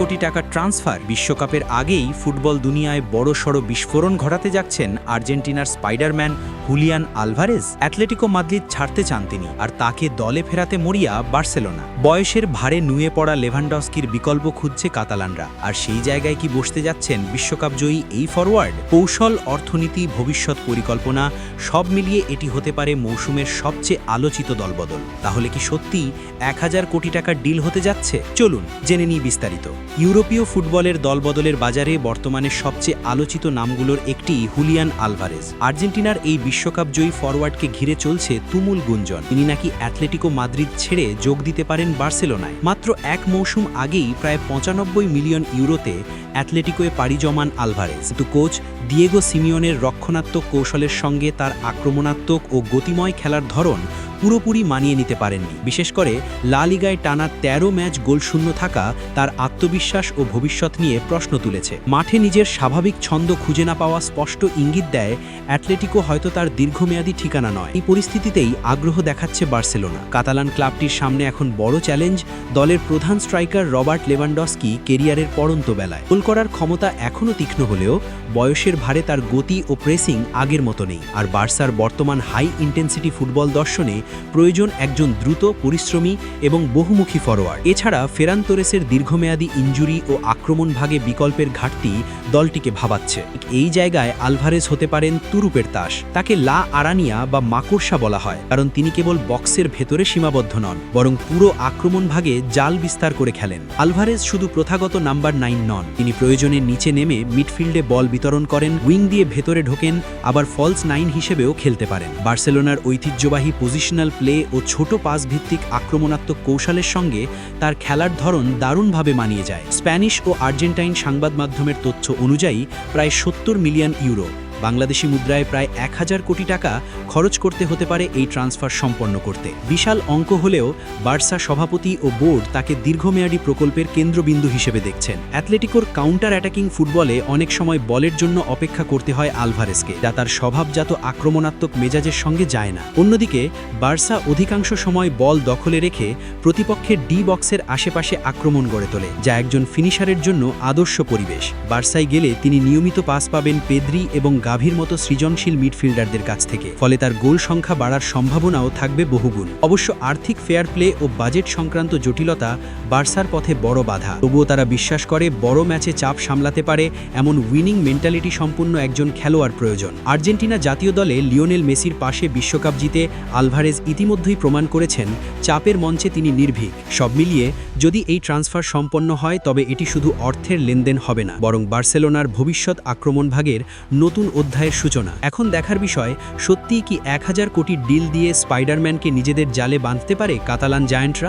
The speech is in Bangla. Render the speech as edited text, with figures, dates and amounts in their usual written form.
কোটি টাকার ট্রান্সফার। বিশ্বকাপের আগেই ফুটবল দুনিয়ায় বড়সড় বিস্ফোরণ ঘটাতে যাচ্ছেন আর্জেন্টিনার Spiderman Julian Alvarez. Atletico Madrid ছাড়তে চান তিনি, আর তাকে দলে ফেরাতে মরিয়া বার্সেলোনা। বয়সের ভারে নুয়ে পড়া লেভানডস্কির বিকল্প খুঁজছে কাতালানরা, আর সেই জায়গায় কি বসতে যাচ্ছেন বিশ্বকাপজয়ী এই ফরওয়ার্ড? কৌশল, অর্থনীতি, ভবিষ্যৎ পরিকল্পনা সব মিলিয়ে এটি হতে পারে মৌসুমের সবচেয়ে আলোচিত দলবদল। তাহলে কি সত্যি 1000 কোটি টাকার ডিল হতে যাচ্ছে? চলুন জেনে নিই বিস্তারিত। ইউরোপীয় ফুটবলের দলবদলের বাজারে বর্তমানে সবচেয়ে আলোচিত নামগুলোর একটি হুলিয়ান আলভারেজ। আর্জেন্টিনার এই বিশ্বকাপজয়ী ফরওয়ার্ডকে ঘিরে চলছে তুমুল গুঞ্জন। তিনি নাকি অ্যাটলেটিকো মাদ্রিদ ছেড়ে যোগ দিতে পারেন বার্সেলোনায়। মাত্র এক মৌসুম আগেই প্রায় 95 মিলিয়ন ইউরোতে অ্যাটলেটিকোয় পাড়ি জমান আলভারেজ। কিন্তু কোচ দিয়েগো সিমিওনের রক্ষণাত্মক কৌশলের সঙ্গে তার আক্রমণাত্মক ও গতিময় খেলার ধরন পুরোপুরি মানিয়ে নিতে পারেননি। বিশেষ করে লা লিগায় টানা 13 ম্যাচ গোলশূন্য থাকা তার আত্মবিশ্বাস ও ভবিষ্যৎ নিয়ে প্রশ্ন তুলেছে। মাঠে নিজের স্বাভাবিক ছন্দ খুঁজে না পাওয়া স্পষ্ট ইঙ্গিত দেয় অ্যাটলেটিকো হয়তো তার দীর্ঘমেয়াদী ঠিকানা নয়। এই পরিস্থিতিতেই আগ্রহ দেখাচ্ছে বার্সেলোনা। কাতালান ক্লাবটির সামনে এখন বড় চ্যালেঞ্জ দলের প্রধান স্ট্রাইকার রবার্ট লেভানডস্কি কেরিয়ারের পড়ন্ত বেলায়। গোল করার ক্ষমতা এখনও তীক্ষ্ণ হলেও বয়সের ভারে তার গতি ও প্রেসিং আগের মতো নেই। আর বার্সার বর্তমান হাই ইন্টেন্সিটি ফুটবল দর্শনে প্রয়োজন একজন দ্রুত, পরিশ্রমী এবং বহুমুখী ফরওয়ার্ড। এছাড়া ফেরান তোরেসের দীর্ঘমেয়াদী ইনজুরি ও আক্রমণ ভাগে বিকল্পের ঘাটতি দলটিকে ভাবাচ্ছে। এই জায়গায় আলভারেজ হতে পারেন তুরুপের তাস। তাকে লা আরানিয়া বা মাকড়সা বলা হয়, কারণ তিনি কেবল বক্সের ভেতরে সীমাবদ্ধ নন, বরং পুরো আক্রমণ ভাগে জাল বিস্তার করে খেলেন। আলভারেজ শুধু প্রথাগত নাম্বার 9 নন, তিনি প্রয়োজনে নিচে নেমে মিডফিল্ডে বল বিতরণ করেন, উইং দিয়ে ভেতরে ঢোকেন, আবার ফলস 9 হিসেবেও খেলতে পারেন। বার্সেলোনার ঐতিহ্যবাহী পজিশনাল প্লে ও ছোট পাস ভিত্তিক আক্রমণাত্মক কৌশলের সঙ্গে তার খেলার ধরন দারুণভাবে মানিয়ে যায়। স্প্যানিশ ও আর্জেন্টাইন সংবাদ মাধ্যমের তথ্য অনুযায়ী প্রায় 70 মিলিয়ন ইউরো, বাংলাদেশি মুদ্রায় প্রায় 1000 কোটি টাকা খরচ করতে হতে পারে এই ট্রান্সফার সম্পন্ন করতে। বিশাল অঙ্ক হলেও বার্সা সভাপতি ও বোর্ড তাকে দীর্ঘমেয়াদী প্রকল্পের কেন্দ্রবিন্দু হিসেবে দেখছেন। অ্যাটলেটিকোর কাউন্টার অ্যাটাকিং ফুটবলে অনেক সময় বলের জন্য অপেক্ষা করতে হয় আলভারেজকে, যা তার স্বভাবজাত আক্রমণাত্মক মেজাজের সঙ্গে যায় না। অন্যদিকে বার্সা অধিকাংশ সময় বল দখলে রেখে প্রতিপক্ষের ডি বক্সের আশেপাশে আক্রমণ গড়ে তোলে, যা একজন ফিনিশারের জন্য আদর্শ পরিবেশ। বার্সায় গেলে তিনি নিয়মিত পাস পাবেন পেদ্রি এবং গাভির মতো সৃজনশীল মিডফিল্ডারদের কাছ থেকে, ফলে তার গোল সংখ্যা বাড়ার সম্ভাবনাও থাকবে বহুগুণ। অবশ্য আর্থিক ফেয়ার প্লে ও বাজেট সংক্রান্ত জটিলতা বার্সার পথে বড় বাধা। তবুও তারা বিশ্বাস করে বড় ম্যাচে চাপ সামলাতে পারে এমন উইনিং মেন্টালিটি সম্পন্ন একজন খেলোয়াড় প্রয়োজন। আর্জেন্টিনা জাতীয় দলে লিওনেল মেসির পাশে বিশ্বকাপ জিতে আলভারেজ ইতিমধ্যেই প্রমাণ করেছেন চাপের মঞ্চে তিনি নির্ভীক। সব মিলিয়ে যদি এই ট্রান্সফার সম্পন্ন হয়, তবে এটি শুধু অর্থের লেনদেন হবে না, বরং বার্সেলোনার ভবিষ্যৎ আক্রমণ ভাগের নতুন অধ্যায়ের সূচনা। এখন দেখার বিষয়, সত্যিই কি 1000 কোটি ডিল দিয়ে স্পাইডারম্যানকে নিজেদের জালে বাঁধতে পারে কাতালান জায়ান্টরা?